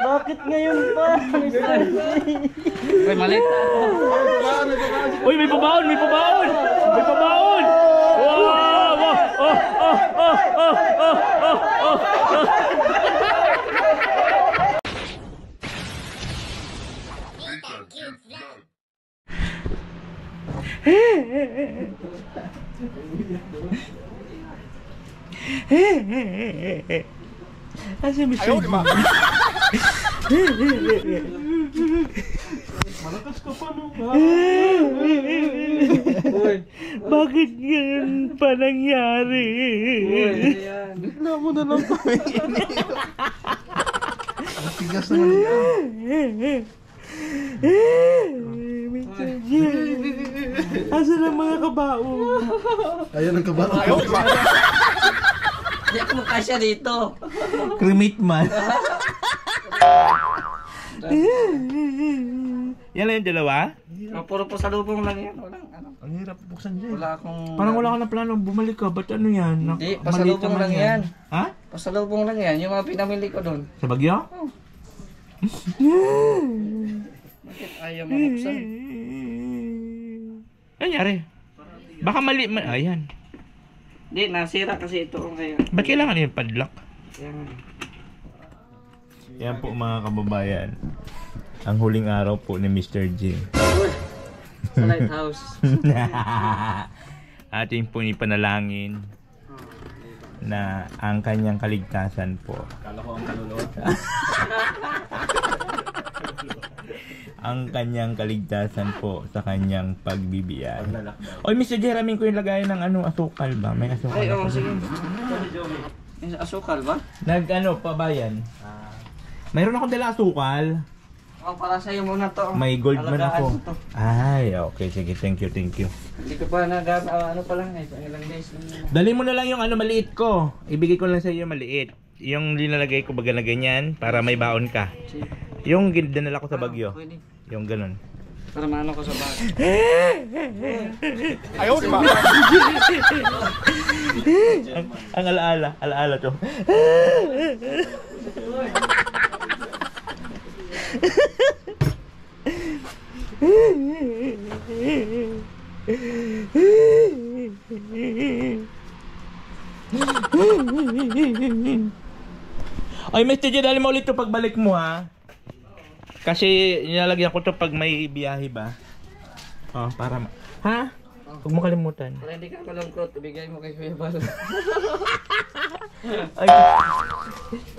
Bakit ngayon pa? Uy, mali. Uy, may pabaon, may pabaon! May pabaon! Wow! Wow! Oh! Oh! Oh! Oh! Oh! Oh! Oh! Asa Mr. Ayaw, di ba? Malakas ka pa nung bakit ganun pa nangyari? Bigla mo na lang kami. Ang tigas naman yan. Asan ang mga kabao? Ayan ang kabao. Ayaw, di ba? Hindi ako makasya dito. Cremate man. Yan lang yung dalawa? Puro po sa lubong lang yan. Walang ano. Ang hirap buksan dyan. Wala akong... Parang wala ka na plano, bumalik ka. Ba't ano yan? Hindi, pasalubong lang yan. Ha? Pasalubong lang yan. Yung mga pinamili ko doon. Sa Bagyo? Oh. Bakit ayaw mo buksan? Ano nangyari? Baka mali. Ayan. Hindi, nasira kasi ito ngayon. Ba't kailangan yung padlock? Yan. Yan po mga kababayan. Ang huling araw po ni Mr. J. Sa lighthouse. Ating po ipanalangin na ang kanyang kaligtasan po. Kala ko ang kaluluwa. Ang kanyang kaligtasan po sa kanyang pagbibiyay. Oy, Mr. J, ramin ko yung lagayan ng ano, asukal ba? May asukal. Ay, oo, ako. sige. May asukal ba? Nag-ano, pabayan? Mayroon akong dala asukal. Oh, para sa'yo muna to. May gold man Alagaan ako. mo to. Ay, okay. Sige, thank you, thank you. Hindi ko pa ano pa lang eh. Ilang days lang. Dali mo na lang yung ano maliit ko. Ibigay ko lang sa iyo maliit. Yung linalagay ko baga na ganyan para may baon ka. Sige. Yung dinala ko sa Bagyo. Pwede. Yung ganun. Para maano ko sa bagay. Ayaw, di ba? ang alaala to. Ay, Mr. J, dali mo ulit to pagbalik mo ha. Kasi nilalagyan ko to pag may biyahe ba. Oh, para ha? Huwag mo kalimutan. Para hindi ka malungkot, ibigay mo kay Kuya Balo. Ay.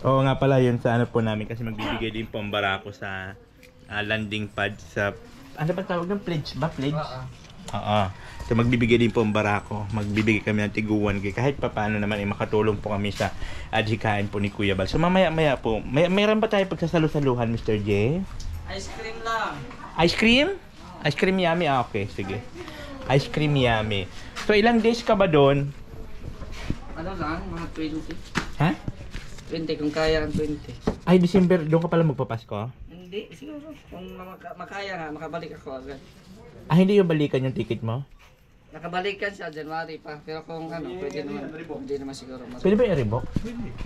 Oo nga pala yun sa ano po namin kasi magbibigay din po ang barako sa landing pad sa ano ba tawag ng pledge ba? Pledge? Oo. So magbibigay din po ang barako. Magbibigay kami ng tiguan kahit pa paano naman ay makatulong po kami sa adhikain po ni Kuya Bal. So mamaya po, mayroon ba tayo pagsasalu-saluhan, Mr. J? Ice cream lang. Ice cream? Ice cream yummy? Ah, okay, sige. Ice cream yummy. So ilang days ka ba doon? Ano lang, mga 20. Ha? 20 kung kaya ang 20. Ay, December, doon ka pala magpapasko? Hindi, siguro. Kung makaya nga, makabalik ako agad. Ah, hindi yung balikan yung ticket mo? Nakabalikan siya January pa. Pero kung ano, pwede naman siguro. Pwede ba i-revoke?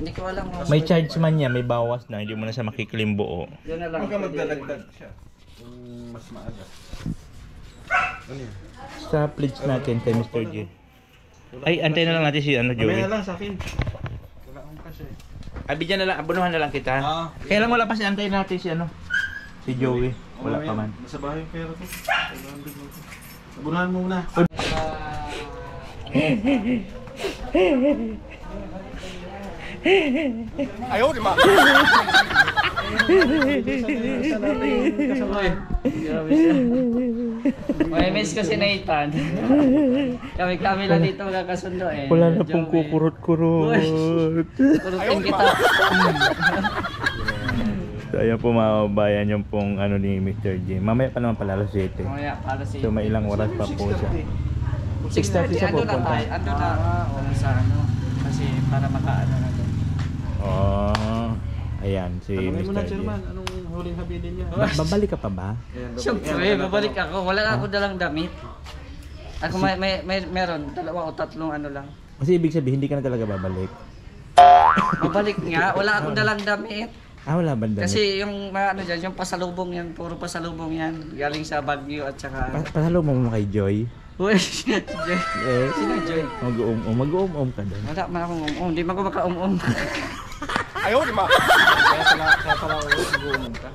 Hindi ko alam. May charge man niya, may bawas na, hindi mo na siya makikilim buo. Yun na lang. Huwag ka magdalagdag siya. Mas maaga. Ano yan? Sa pledge natin kay Mr. J. Ay, antay na lang natin si ano, Joey. Mamaya lang sa akin. Wala akong kasi. Abidyan na lang, abunuhan na lang kita. Kailan wala pa si antay natin si ano? Si Joey. Wala pa man. Nasa bahay yung pera ko. Abunahan mo muna. Ayaw, di ba? May miss ko si Nathan. Kami lang dito magkakasundo eh. Wala na pong kukurot-kurot. Kurutin kita. So ayan po mga kababayan yung pong ano ni Mr. J. Mamaya pa naman pala alas 7. Mamaya para si... So may ilang oras pa po siya. 6:30 siya Ando na pupunta. tayo. Ando na. Sa ano. Kasi para makaano na doon. Oh, ayan si Tanungin mo na, Mr. J. Chairman, anong huling habilin niya? Babalik ka pa ba? Siyempre, babalik ako. Wala ako dalang damit. Ako meron. 2 o 3 ano lang. Kasi ibig sabihin hindi ka na talaga babalik. Babalik nga. Wala akong dalang damit. Wala ba damit? Kasi yung mga ano dyan, yung pasalubong yan, puro pasalubong yan. Galing sa Baguio at saka... Pasalubong mo kay Joy? Uy, Joy. Sino Joy? Mag-uum ka doon. Wala man akong hindi man ako maka-um-um. Ayaw, di ba? Kaya pala mag-uumong ka.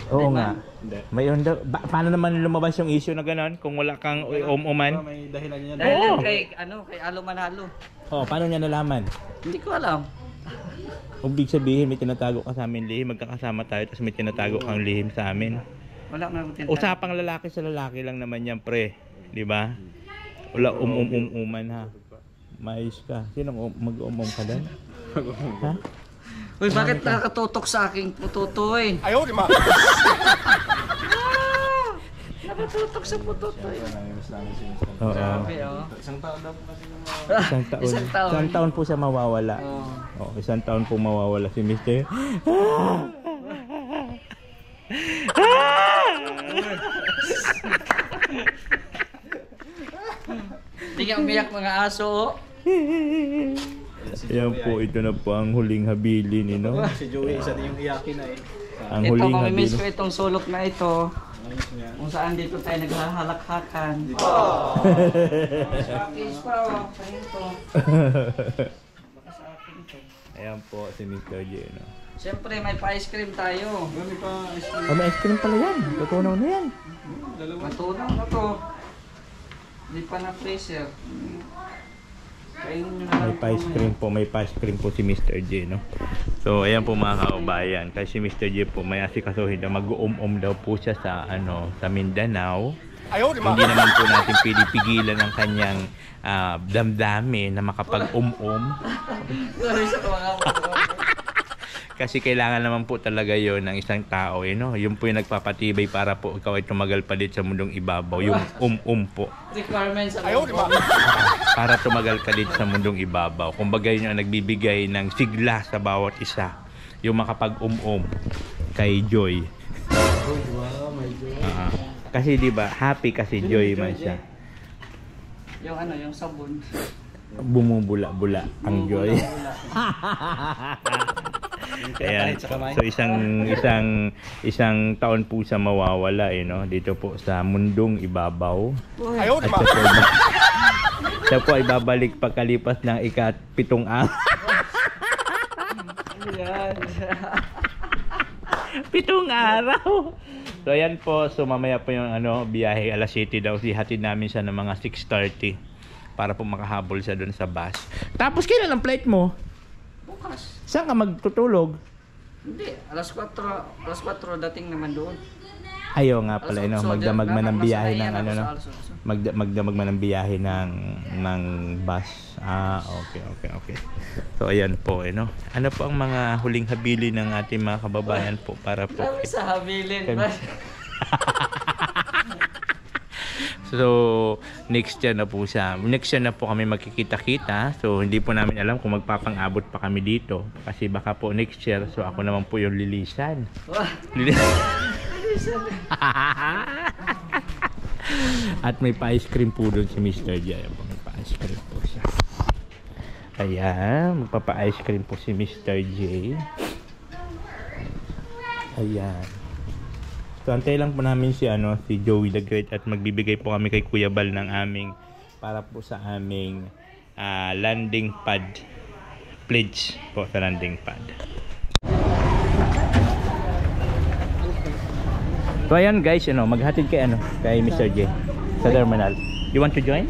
Oo nga. Hindi. May onda, paano naman lumabas yung issue na gano'n kung wala kang umuman? May dahilan niya. Dahil yan kay Alo Manalo. Paano niya nalaman? Hindi ko alam. Ibig sabihin may tinatago ka sa amin lihim, magkakasama tayo tapos may tinatago kang lihim sa amin. Wala na akong tinatawag. Usapang lalaki sa lalaki lang naman yan, pre. Di ba? Wala uman ha. Mais ka. Sino mag-umum ka doon? Ha? Uy, bakit nakakatutok sa aking pututoy? Ayaw, di ba? Nakatutok sa pututoy. Oo. Grabe, oh. Isang taon daw po kasi Isang taon. Isang taon po siya mawawala. Oh. Isang taon po mawawala si Mr. Hindi nga umiyak mga aso, oh. Yan po, ito na po ang huling habilin, no? Si Joey, isa din yung iyakin na eh. Ang Ito, huling mamimiss ko habilin. itong sulok na ito. Kung saan dito tayo naghahalakhakan. Package pa, oh. Ayun to. Baka sa akin to. Ayan po si Mr. J, no? Siyempre, may pa-ice cream tayo. May pa ice cream. May ice cream pala yan. Tutunaw na yan. Matunaw na to. Hindi pa na freezer. Kainin nyo na lang. May pa-ice cream po si Mr. J, no? So, ayan po mga kaubayan. Kasi si Mr. J po may asikasuhin na mag-uum-um daw po siya sa, sa Mindanao. Ayaw, di ba? Hindi naman po natin pinipigilan ang kanyang damdamin na makapag-um-um. Sorry sa mga Kasi kailangan naman po talaga yon ng isang tao, no? Yun po yung nagpapatibay para po ikaw ay tumagal pa din sa mundong ibabaw. Yung po. requirements sa Ayaw, di ba? Para tumagal ka din sa mundong ibabaw. Kumbaga yun ang nagbibigay ng sigla sa bawat isa. Yung makapag-um-um kay Joy. Wow, my God. Kasi di ba happy kasi Joy man siya. Yung yung sabon. Bumubula-bula ang Joy. Ayan. So isang taon po siya mawawala, no? Dito po sa mundong ibabaw. Ayaw, di ba? Siya po ay babalik pagkalipas ng ika-7 araw. Yan. 7 araw. So ayan po, so mamaya po yung biyahe alas 7 daw. Ihatid namin siya ng mga 6:30 para po makahabol siya doon sa bus. Tapos kailan ang flight mo? Bukas. Saan ka magtutulog? Hindi, alas 4 dating naman doon. Ayaw nga pala, Alas 8, magdamag man ng biyahe ng masanayan ako sa alas 8. magdamag man ng biyahe ng bus. Okay. So ayan po, Ano po ang mga huling habilin ng ating mga kababayan po para po Grabe sa habilin. So, next year na po siya. Next year na po kami magkikita-kita. So, hindi po namin alam kung magpapang-abot pa kami dito. Kasi baka po next year, so ako naman po yung lilisan. At may pa-ice cream po doon si Mr. J. Ayan po, may pa-ice cream po siya. Ayan, magpapa-ice cream po si Mr. J. Ayan. So, antay lang po namin si Joey the Great at magbibigay po kami kay Kuya Bal ng aming para po sa aming landing pad pledge po sa landing pad. So ayan guys, maghatid kay kay Mr. J sa terminal. You want to join?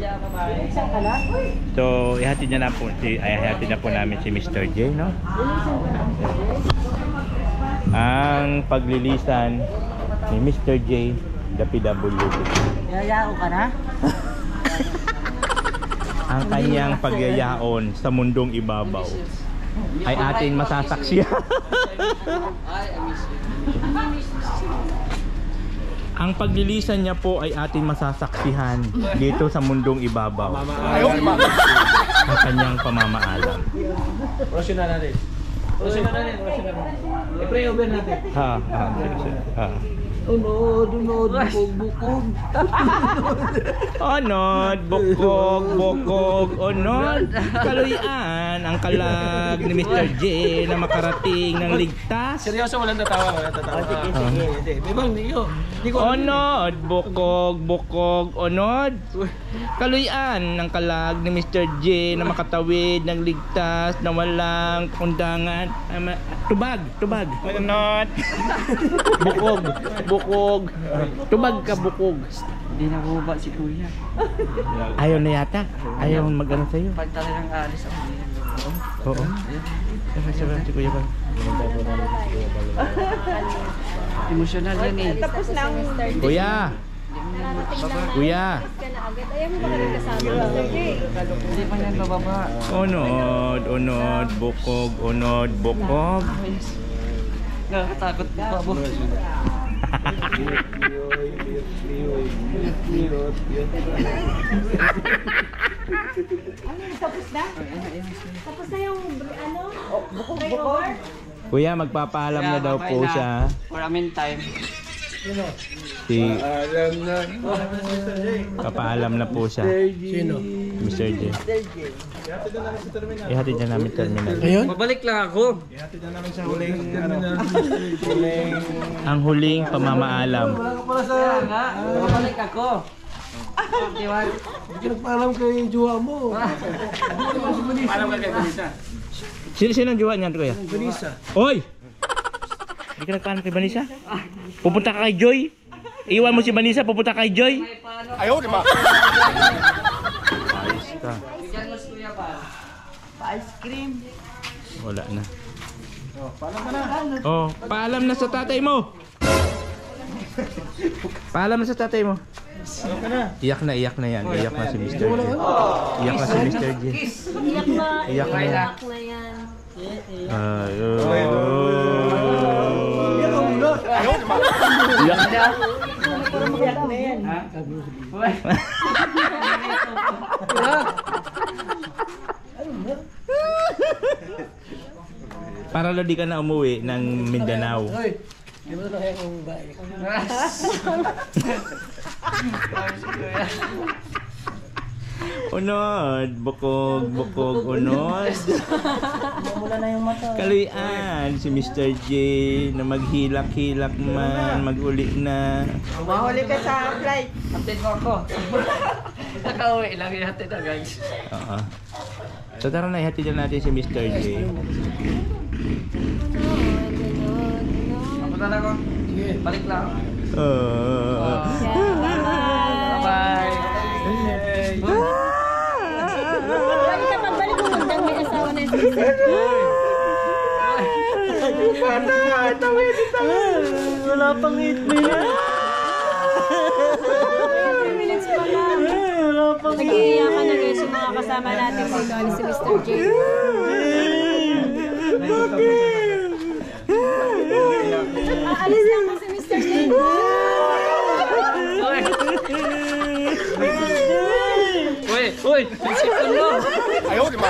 So ihatid na po namin si Mr. J, no? Ang paglilisan ni Mr. J, the PWD. Yayao ka na? Ang kanyang pagyayaon sa mundong ibabaw ay ating masasaksihan. Ay, I miss you. Ang paglilisan niya po ay ating masasaksihan dito sa mundong ibabaw. Ayaw, di ba? Ang kanyang pamamaalam. Rosyon na natin. I-pray over natin. Sige. Unod, bukog. Onod, bukog, bukog, onod. Kaluyan ang kalag ni Mr. J na makarating ng ligtas. Seryoso, walang tatawa, walang tatawa. Hindi. Bibang, hindi ko. Onod, bukog, bukog, onod. Kaluyan ng kalag ni Mr. J na makatawid ng ligtas na walang kundangan. Tubag, tubag. Onod. Bukog, bukog. Tubag ka, bukog. Hindi na bumaba si Kuya. Ayaw na yata. Ayaw mag-ano sa'yo. Pag talagang alis ako. Oo. Sabi si Kuya ba? Emosyonal yan eh. Tapos na ang Kuya! Kuya! Ayaw mo ba ka nagkasama? Hindi pa yan bababa. Onod, onod, bukog, onod, bukog. Nakakatakot po pa mo. Tapos na? Tapos na yung ano? Buko-buko? Kuya, magpapaalam na daw po siya. For a meantime. Si... Papaalam na po siya. Sino? Mr. J. Ihatid na namin terminal. Babalik lang ako. Ihatid na namin sa huling, Ang huling pamamaalam. Kaya nga, babalik ako. Di ba? Hindi ka nagpaalam kay yung jowa mo. Paalam ka kay Vanessa. Sino ang jowa niyan, Kuya? Vanessa. Oy! Hindi ka nagpaalam kay Vanessa? Pupunta ka kay Joy? Iwan mo si Vanessa, pupunta kay Joy? Ayaw, di ba? Ayos ka. Bigyan mo si Kuya pa. Ice cream. Wala na. Paalam ka na. Oh, paalam na sa tatay mo. Paalam na sa tatay mo. Paalam ka na. Iyak na yan. Iyak na si Mr. J. Iyak na si Mr. J. Iyak na. Iyak na yan. Iyak na yan. Iyak na. Iyak na yan. Ha? Para lo di ka na umuwi ng Mindanao. Di mo na kaya kung baik. Unod, bukog, bukog, unod. Mula na yung mata. Kaluyan si Mr. J na maghilak-hilak man, mag-uli na. Mahuli ka sa flight. Update mo ako. Nakauwi lang yung hatid na guys. Oo. So tara na, ihatid na natin si Mr. J. Ako na lang ako. Balik lang. Bye-bye. Bye. Balik ka pagbalik mo hanggang may asawa na yung sister. Wala pang 8 minutes. 3 minutes pa lang. Nag-iiyakan na guys yung mga kasama natin dito. Alis si Mr. J. Alis lang po si Mr. J. Uy! Uy! Sipon mo! Ayaw, di ba?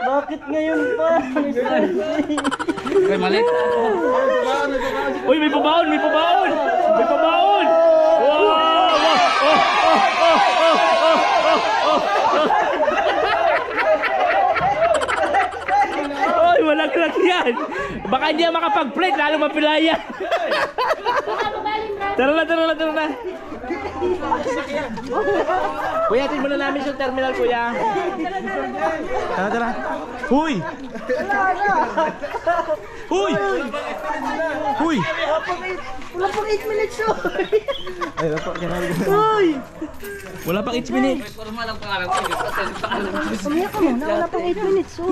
Bakit ngayon pa? Uy, malit. Uy, may pabaon! May pabaon! May pabaon! Uy, walang crack yan! Baka hindi yan makapag-plate, lalo mapilaya. Tara na, tara na, tara na. Kuya, tingin muna namin sa terminal, kuya. Tara, tara. Huy! Huy! Huy! Wala pang 8 minutes oh. Ay, wala pa. Huy! Wala pang 8 minutes. Puro malang pangalan ko. Umiyak ka muna, wala pang 8 minutes oh.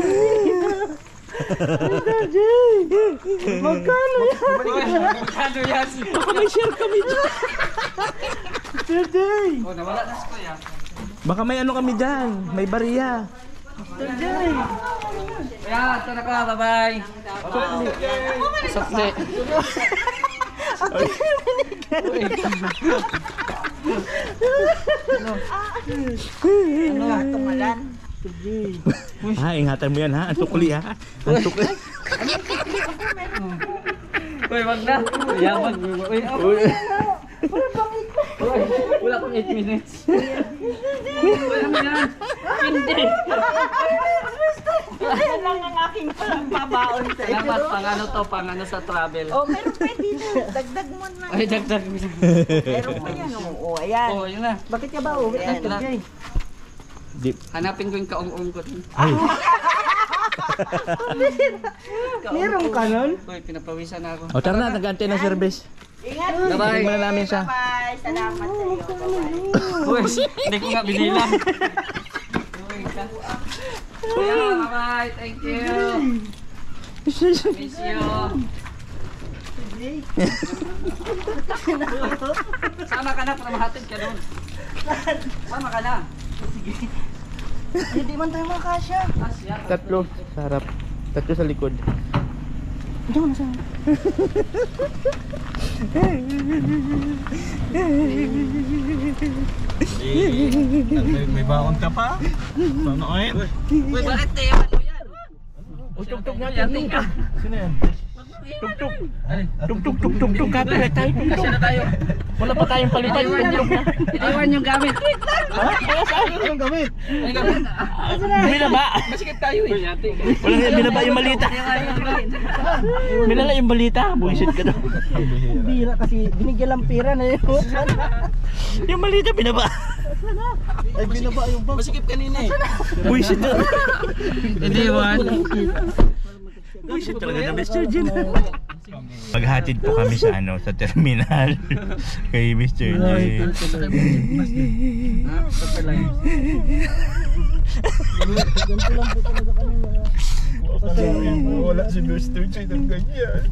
Magkano yan? Magkano yan? Baka may share kami dyan. Oh, nawala na si Kuya. Baka may ano kami dyan. May bariya. Kuya, ito na ka. Bye-bye. Sokse. Tumalan. Ha, ingatan mo yan ha. Ang tukli ha. Ang tukli. Uy, wag na. Yaman. Uy, wala pang 8 minutes. Wala mo yan. Hindi. Wala ang aking babaon sa iyo. Salamat, pang ano sa travel. Oh, meron pa dito. Dagdag mo na. Ay, dagdag. Meron pa yan. Oh, ayan. Oh, yun na. Bakit ka ba uwi? Ayan. Di. Hanapin ko yung kaong-ong ko. Ay. Meron ka nun? Uy, pinapawisan na ako. O tara na, nag-antay ng service. Ingat. Bye-bye. Tingnan namin siya. Bye. Salamat sa iyo. Bye-bye. Uy, hindi ko nga binilang. Bye-bye. Thank you. Miss you. Sama ka na para mahatid ka doon. Sama ka na. Hindi man tayo makasya. Asya. Tatlo sa harap. Tatlo sa likod. Diyan sa. May baon ka pa? Sana oil? Uy, bakit tiyaman mo yan? Tugtog nga Yating ka. Sino yan? Tugtog. Tugtog. Copyright tayo. Kasi na tayo. Wala pa tayong palitan. Tugtog na. Iniwan yung gamit. Anong gamit? Ang gamit. Binaba. Masikip tayo eh. Wala nga binaba yung balita. Binala yung balita. Buisit ka daw. Bira kasi binigyan lang pera na yun. Yung balita binaba. Ay, binaba yung bag. Masikip kanina eh. Buisit daw. Iniwan. Buisit talaga na Mr. Jin. Maghatid po kami sa sa terminal kay Mr. J. Wala si Mr. J ng ganyan.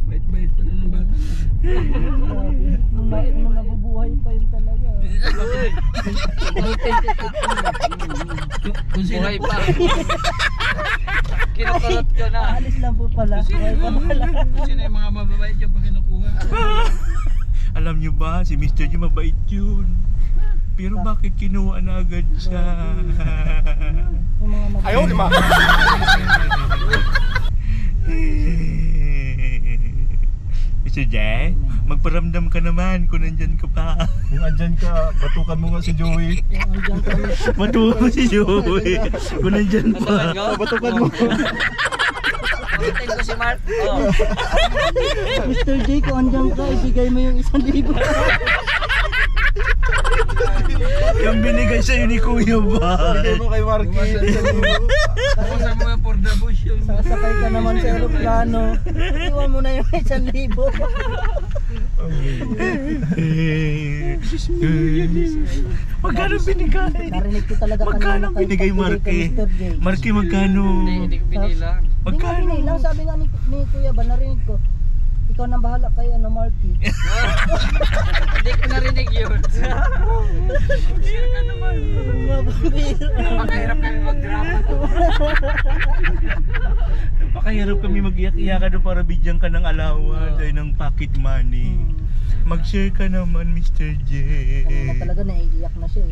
Bait-bait pa na ng bata. Nung nabubuhay pa yun talaga. Buhay pa. Kinukulot ko na. Alis lang po pala. Sino yung mga mababait dyan pa kinukuha? Alam nyo ba, si Mr. J mabait yun. Pero bakit kinuha na agad siya? Ayaw, di ba? Mr. J, magparamdam ka naman kung nandyan ka pa. Kung andyan ka, batukan mo nga si Joey. Matuwa mo si Joey kung nandyan pa. Batukan mo. Pagkatin ko si Mark. Oh. Mr. J, kung andyan ka, ibigay mo yung 1,000. Yung binigay sa'yo ni Kuya ba? Bigay mo kay Marky. Kusa mo yung for the bush yung... Sasakay ka naman sa aeroplano. Iwan mo na yung 1,000. Magkano binigay? Narinig ko talaga Magkano kanina binigay kay Marky? Mr. J. Marky, magkano? Hindi ko binilang. Hindi nga Magkano? binilang, sabi nga ni Kuya ba, narinig ko. Ikaw nang bahala kay Marky. Hindi ko narinig yun. Share ka naman. Pakahirap kami mag-drama. Pakahirap kami mag-iyak-iyakan doon para bigyan ka ng allowance ay ng pocket money. Mag-share ka naman, Mr. J. Kanina talaga naiiyak na siya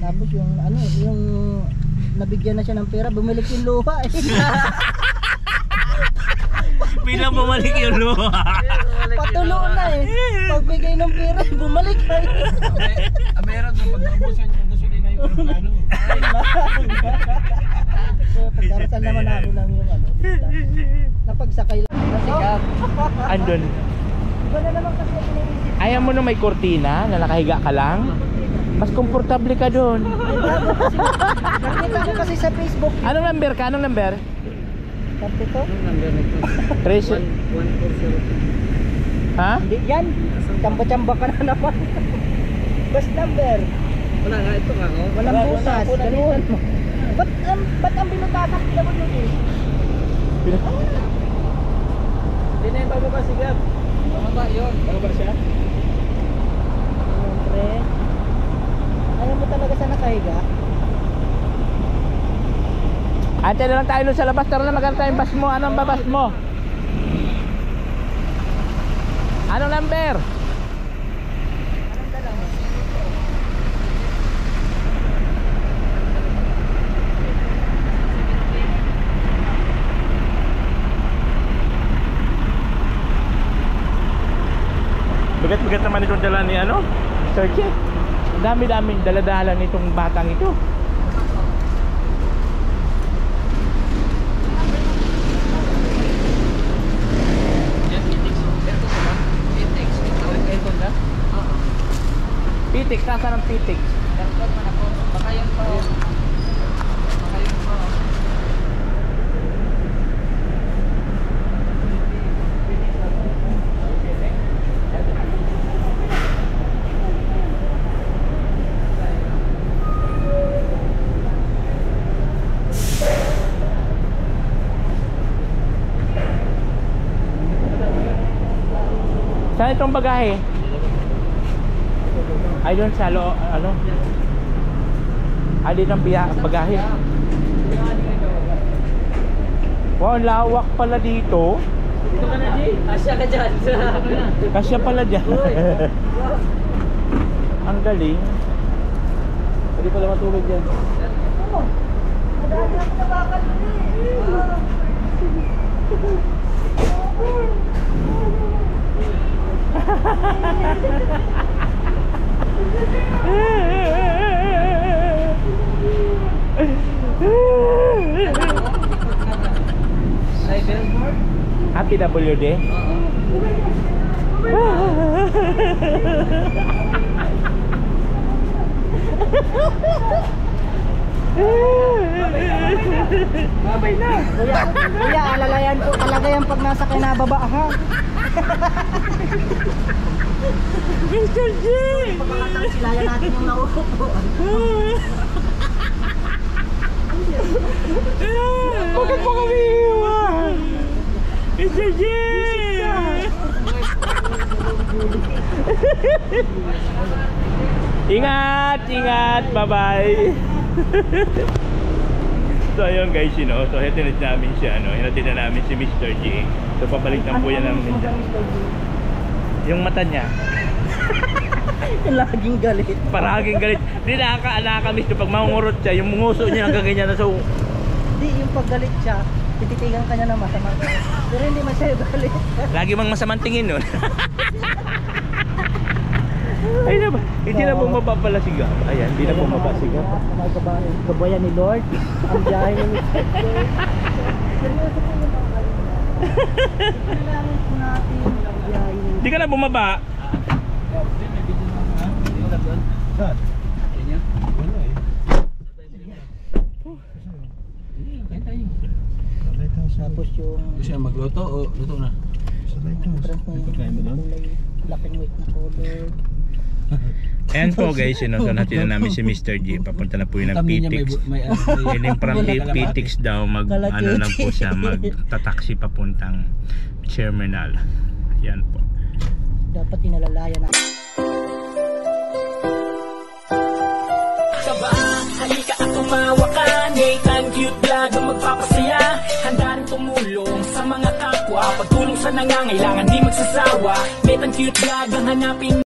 Tapos yung yung nabigyan na siya ng pera, bumalik yung luha Bilang bumalik yung luha. Patulo na Pagbigay ng pera, bumalik Meron doon pag naubusan yung gasolina yung ano. So, pagdarasal naman namin lang yung napagsakay lang. Andun. Iba na naman kasi ang iniisip. Ayaw mo na may kortina na nakahiga ka lang? Mas komportable ka doon. Nakita ko kasi sa Facebook. Anong number ka? Anong number? Sabi ko, Trace. 140. Ha? hindi yan. Tsamba-tsamba ka na naman. Bus number. Wala nga, ito nga oh. Walang butas. Ganun. Ba't ang binutakan PWD? Dinemba mo ba si Gab? Tama ba yun? Tama ba siya? Siyempre. Ayaw mo talaga sa nakahiga? Ate na lang tayo doon sa labas. Tara na, magkano tayong bus mo. Anong babas mo? Anong number? Bigat-bigat naman itong dala ni ano? Sergey. Ang dami-daming daladala nitong batang ito. Pitik, saan ang pitik? Baka yun pa. Baka yun pa. Saan itong bagahe? Ay doon sa ano? Ay dito ang bagahe. Wow, lawak pala dito. Dito ka na, Jay. Asya ka dyan. Kasya pala dyan. Ang galing. Pwede pala matulog dyan. Happy WD? Babay na. Kuya, alalayan po talaga yan pag nasa kinababa ha. Mr. G! Pagkakatang silayan natin yung nauupo. Bakit mo kami iwan? Mr. G! Ingat! Ingat! Bye-bye! So ayun guys, you know, so hinatid namin siya, hinatid na namin si Mr. G. So pabalik na po yan namin siya. Yung mata niya. Laging galit. Paraging galit. Hindi nakakamiss to pag mangungurot siya, yung nguso niya hanggang ganyan na so. Hindi, yung paggalit siya, tititigan ka niya na masama. Pero hindi masyado galit. Lagi mang masamang tingin nun. Ay na ba? Hindi na bumaba pala si Gab. Ayan, hindi na bumaba si Gab. Kabayan ni Lord. Ang biyahe ni Mr. Kailangan po natin ang biyahe ni Hindi ka na bumaba. Tapos yung Gusto siya magluto o luto na? pagkain mo doon? Black and white na color. Ayan po guys, so natin na namin si Mr. G. Papunta na po yun ng PTX. Yung from PTX daw mag ano lang po siya, magtataksi papuntang terminal. Yan po. Dapat inalalayan na. Halika at tumawa ka, Nathan Cute Vlog ang magpapasaya. Handa rin tumulong sa mga kapwa, pagtulong sa nangangailangan di magsasawa. Nathan Cute Vlog ang hanapin